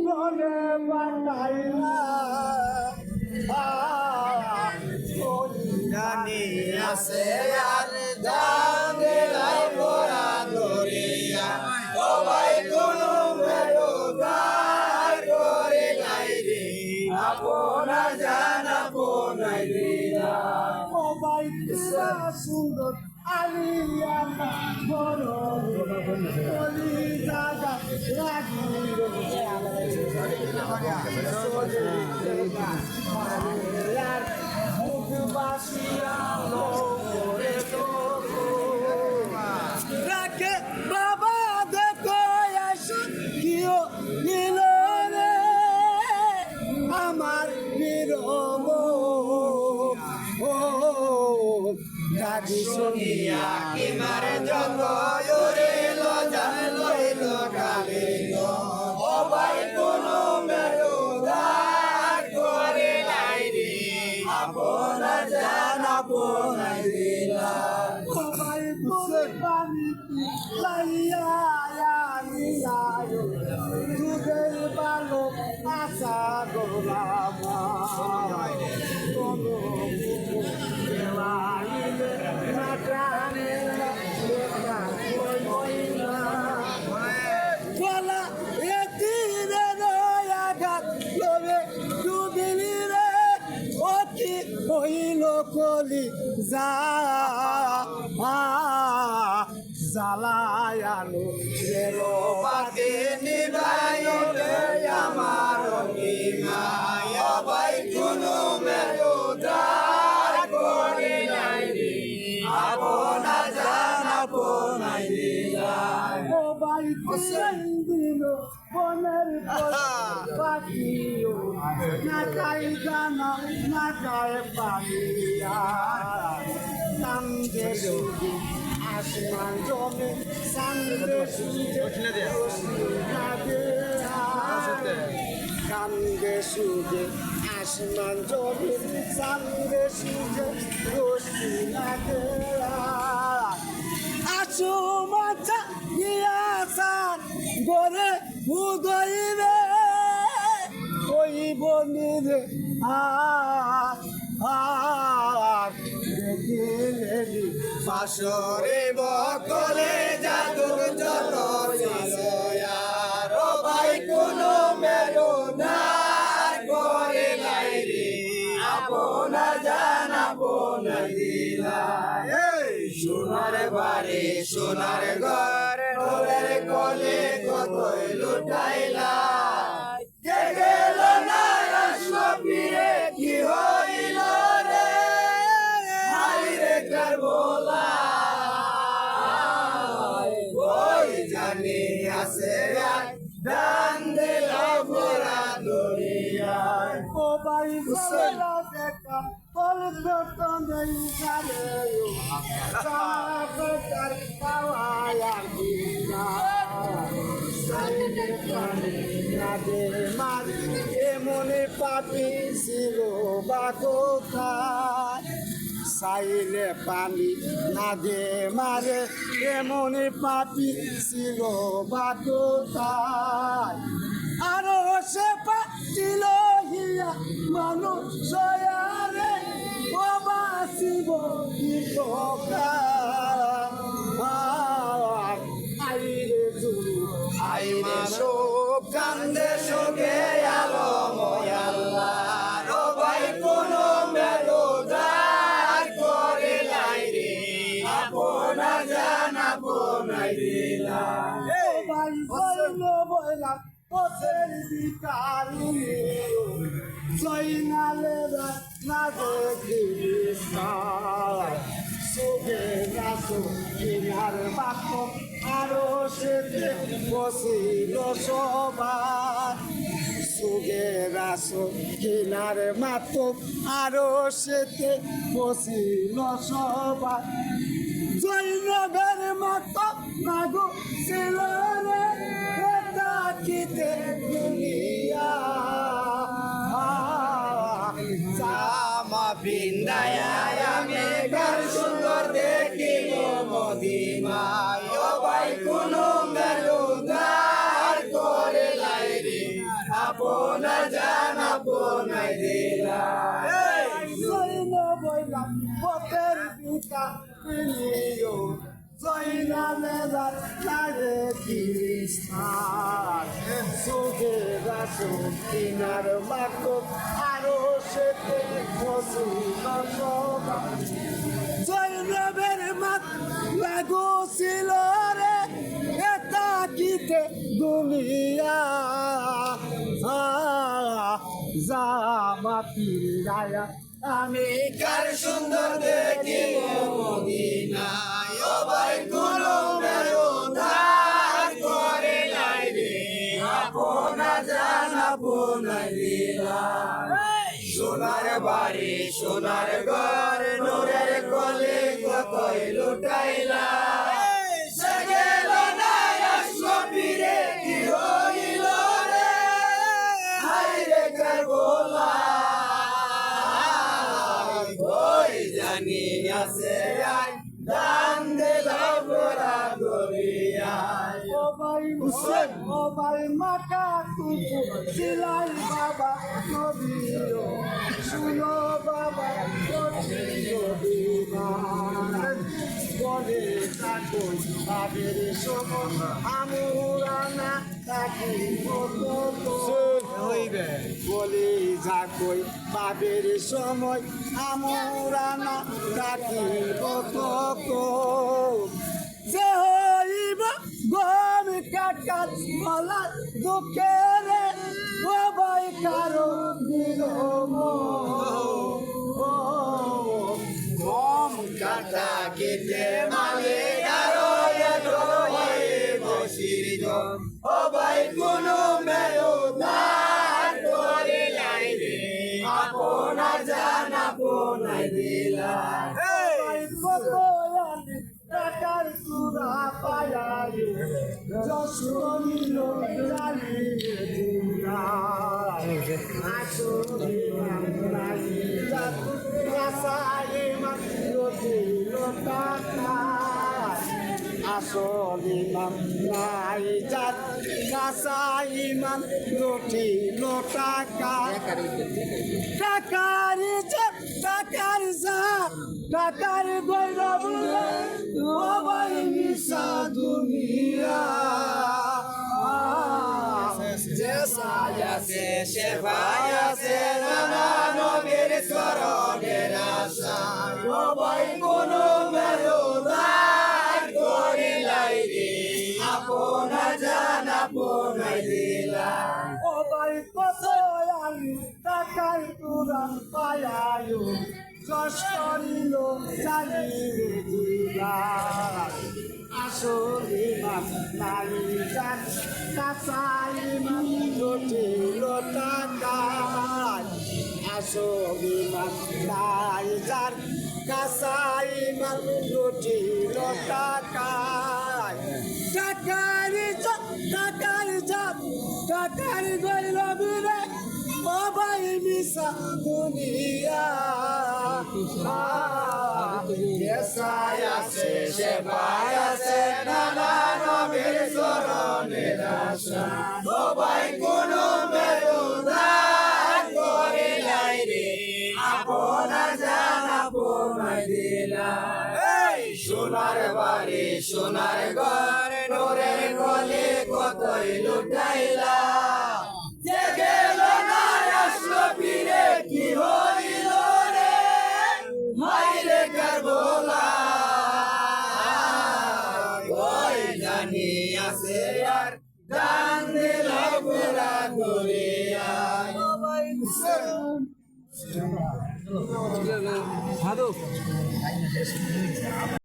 মনে বানাইলা জানি আছে আর জানে লাই পরা দরিয়া ও ভাই কোন মেরুদার করে লাই রে আপনা জানা পোনাই রিয়া ও ভাই কিসা সুন্দর আলিয়া বড় বলি জাগা লাগি রাখে বাবা দেখো আসো কিও নিল রে আমার নিরব ও দাদি শুনিয়া কি মারে যত ওরে লজান লইল গালে ও ভাই কোন মেরুদার করে লাই রে আপনা জানা পোনাই দিলা ও ভাই কোন পানি লাইয়া নিলায়ো দুধের বালো আশা গোলামা কোনো দেওয়াইলে না জানে না দেখা কইনা বলা এতিরে নয়াঘাত লোভে ডুবিলি রে অতি হইল কলি যা জ্বালায়ালো রেলো বাতি নিবাইও রে আমার নিমায় ভাই কোনো মেরুদার করে নাই রে আপনা জানা পোনাই দিলা ও ভাই দিল বনের পাখিও না চাই জানা না চায় পাখিয়া কান্দে সুখী আসমান জমে সান্দে সুখে কান্দে সুখে আসমান জমে সান্দে সুখে রশ্মি লাগে আসো মাথা ইয়াসান গরে উদয়রে ওই বনিরে দেখিলেনি পাশরে বকলে জাদুর যত ও ভাই কোন মেরুদার করে লাই রে আপনা জানা পোনাই দিলা সোনার বাড়ি সোনার ঘর ওরের কোলে কতই লুটাইলা কে গেল না আসলো ফিরে কি হইল রে হাইরে কারবোলা ওই জানি আছে আর দান দিলা ভরা দরিয়ায় ও ভাই গোলা দেখা পল যতন জানে সাকর পাওয়া দিনা সাইনে পানি নাদে মারি এমনে পাপি ছিল বাকোখায় সাইলে পানি নাদে মারে এমনে পাপি ছিল বাকোখায় আরো সে পাচ্ছিল হিয়া মানুষ রে ও বাসিব কি আইরে জুড়ি আইরে শোক কান্দে শোকে আলো ময়াল্লা ও ভাই কোন মেরুদার করে লাই রে আপনা জানা পোনাই দিলা ও ভাই বইল বইলাম পথের বিকারি জয়নালে না দেখিস সুগে নাচো কিনার বাক্য আরো সেতে বসিল সবাই সুগে রাসো কিনার মাত্র আরো সেতে বসিল সবাই জৈনবের মতো নাগো ছিল রে তাকিতে দুনিয়া জামা পিন্দায়া আমি গার সুন্দর দেখিব মদিনায় ও ভাই কোন মেরুদার করে দিলাম জৈন বইলাম পথের পিতা পিলিও জৈনা নেজার লাগে খ্রিস্টান সুখে রাসু কিনার মাকো আরো সেতে ফসু জৈনবের মাত লাগু ছিল রে এটা কিতে দুনিয়া জামাতির রায়া আমি কার সুন্দর দেখি মদিনায় ও ভাই গুলো মেরো ধার করে লাই রে আপনা জানা বোনাই দিলাম সোনার বাড়ি সোনার ঘর নোরের কলে কতই লুটাইলা সে গেল না আসলো ফিরে কি হইল রে হাই রে কারবোলা ওই জানি আছে আই দান দিলাম গোরা গরিয়ায় ও ভাই মাকা কুকু সিলাই বাবা নবীও শুনো বাবা বলে থাকুন বাবের সময় আমরানা থাকি হইবে বলে যাকই বাবের সময় আমরানা থাকি যে হইব গম কাকাত বলা দুঃখের সবাই কারো দিল গম কাটা কেটে মালে আরো বসির জন ও ভাই কোনো মেরো দার করে লাই রে আপনা জানা বোনাই দিলা টাকার চূড়া পায়াই যশোরীর জালিয়ে দিলাই আসরে নাই জাত রাসায়ে মাত্র দিল টাকা আসরে নাই জাত রাসায়ে মাত্র দিল টাকা টাকার জাত টাকার জাত টাকার গৌরব সবাই মিশা দুনিয়া যে সায়াছে সে ভায়াছে নানা নবীর চরণের আশা সবাই কোনো মেরোদার করে লাই রে আপনা জানা বোনাই দিলাম ও ভাই কত আমি টাকার তোরা পায়ায়ু যশোরীর জালিয়ে দিলাই আসরে নাই জান কাঁচাই রটিল টাকায় আসরে নাই জান কাঁচাই রটিল টাকায় টাকার জাত টাকার গৌরব রে সবাই মিশা দুনিয়া আছে সে আছে নানা নবীর চরণের আশা সবাই কোনো মেরুদার করে লাই রে আপনা জানা বোনাই দিলাম সোনার বাড়ি সোনার ঘর নোরের কলে কতই লুটাইলা যে গেল না আসলো ফিরে কি হইল রে হাই রে কারবোলা ওই জানি আছে আর দান দিলাম গোরা গরিয়ায়